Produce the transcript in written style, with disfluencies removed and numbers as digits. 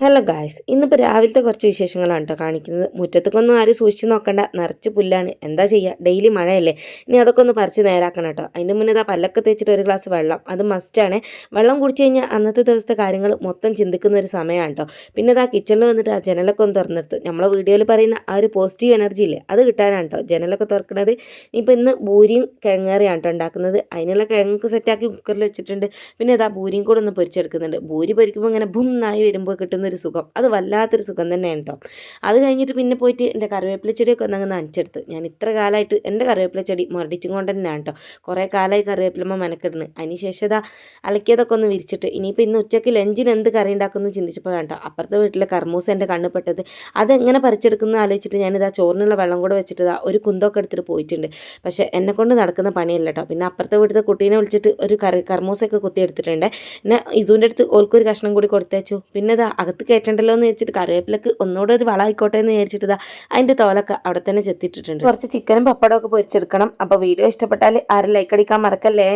Hello guys, ഇന്നിപ്പോൾ രാവിലത്തെ കുറച്ച് വിശേഷങ്ങളാണ് കേട്ടോ കാണിക്കുന്നത്. മുറ്റത്തേക്കൊന്നും ആരും സൂക്ഷിച്ച് നോക്കണ്ട, നിറച്ച് പുല്ലാണ്. എന്താ ചെയ്യുക, ഡെയിലി മഴയല്ലേ. ഇനി അതൊക്കെ ഒന്ന് പറിച്ച് നേരാക്കണം കേട്ടോ. അതിൻ്റെ മുന്നേ ഇതാ പല്ലൊക്കെ തേച്ചിട്ട് ഒരു ഗ്ലാസ് വെള്ളം, അത് മസ്റ്റാണ്. വെള്ളം കുടിച്ച് കഴിഞ്ഞാൽ അന്നത്തെ ദിവസത്തെ കാര്യങ്ങൾ മൊത്തം ചിന്തിക്കുന്ന ഒരു സമയമാണ് കേട്ടോ. പിന്നെ ഇതാ കിച്ചണിൽ വന്നിട്ട് ആ ജനലൊക്കെ ഒന്ന് തുറന്നെടുത്തു. നമ്മളെ വീഡിയോയിൽ പറയുന്ന ആ ഒരു പോസിറ്റീവ് എനർജി ഇല്ലേ, അത് കിട്ടാനാണ് കേട്ടോ ജനലൊക്കെ തുറക്കുന്നത്. ഇനിയിപ്പോൾ ഇന്ന് ബൂരിയും കിഴങ്ങേറിയാണ് കേട്ടോ ഉണ്ടാക്കുന്നത്. അതിനുള്ള കിഴങ്ങ് സെറ്റാക്കി കുക്കറിൽ വെച്ചിട്ടുണ്ട്. പിന്നെ ഇതാ ബൂരിയും കൂടെ ഒന്ന് പൊരിച്ചെടുക്കുന്നുണ്ട്. ബൂരി പൊരിക്കുമ്പോൾ ഇങ്ങനെ ബും നായി വരുമ്പോൾ കിട്ടുന്ന ഒരു സുഖം, അത് വല്ലാത്തൊരു സുഖം തന്നെയാണ് കേട്ടോ. അത് കഴിഞ്ഞിട്ട് പിന്നെ പോയിട്ട് എൻ്റെ കറിവേപ്പില ചെടിയൊക്കെ ഒന്നങ്ങ് നനച്ചെടുത്ത്. ഞാൻ ഇത്ര കാലമായിട്ട് എൻ്റെ കറിവേപ്പില ചെടി മുരടിച്ചും കൊണ്ട് തന്നെയാണ് കേട്ടോ. കുറേ കാലമായി കറിവേപ്പിലമ്മ മെനക്കിടുന്നു. അതിന് ശേഷം ഇതാ അലക്കിയതൊക്കെ ഒന്ന് വിരിച്ചിട്ട് ഇനിയിപ്പോൾ ഇന്ന് ഉച്ചയ്ക്ക് ലഞ്ചിന് എന്ത് കറി ഉണ്ടാക്കുമെന്ന് ചിന്തിച്ചപ്പോഴാണ് കേട്ടോ അപ്പുറത്തെ വീട്ടിലെ കർമൂസ എൻ്റെ കണ്ണ് പെട്ടത്. അതെങ്ങനെ പറിച്ചെടുക്കുന്നു ആലോചിച്ചിട്ട് ഞാനിതാ ചോറിനുള്ള വെള്ളം കൂടെ വെച്ചിട്ട് ഇതാ ഒരു കുന്തൊക്കെ എടുത്തിട്ട് പോയിട്ടുണ്ട്. പക്ഷേ എന്നെ കൊണ്ട് നടക്കുന്ന പണിയല്ല കേട്ടോ. പിന്നെ അപ്പുറത്തെ വീട്ടിലെ കുട്ടീനെ വിളിച്ചിട്ട് ഒരു കർമൂസയൊക്കെ കുത്തിയെടുത്തിട്ടുണ്ട്. പിന്നെ ഇസുവിൻ്റെ അടുത്ത് ഓൾക്കൊരു കഷ്ണം കൂടി കൊടുത്തേച്ചു. പിന്നെ ഇതാ അകത്ത് കയറ്റണ്ടല്ലോ എന്ന് വിചാരിച്ചിട്ട് കറിവേപ്പിലക്ക് ഒന്നുകൂടെ ഒരു വളമായിക്കോട്ടെ എന്ന് വിചാരിച്ചിട്ട് ഇതാ അതിൻ്റെ തോലൊക്കെ അവിടെ തന്നെ ചെത്തിയിട്ടിട്ടുണ്ട്. കുറച്ച് ചിക്കനും പപ്പടമൊക്കെ പൊരിച്ചെടുക്കണം. അപ്പോൾ വീഡിയോ ഇഷ്ടപ്പെട്ടാൽ ആരും ലൈക്ക് അടിക്കാൻ മറക്കല്ലേ.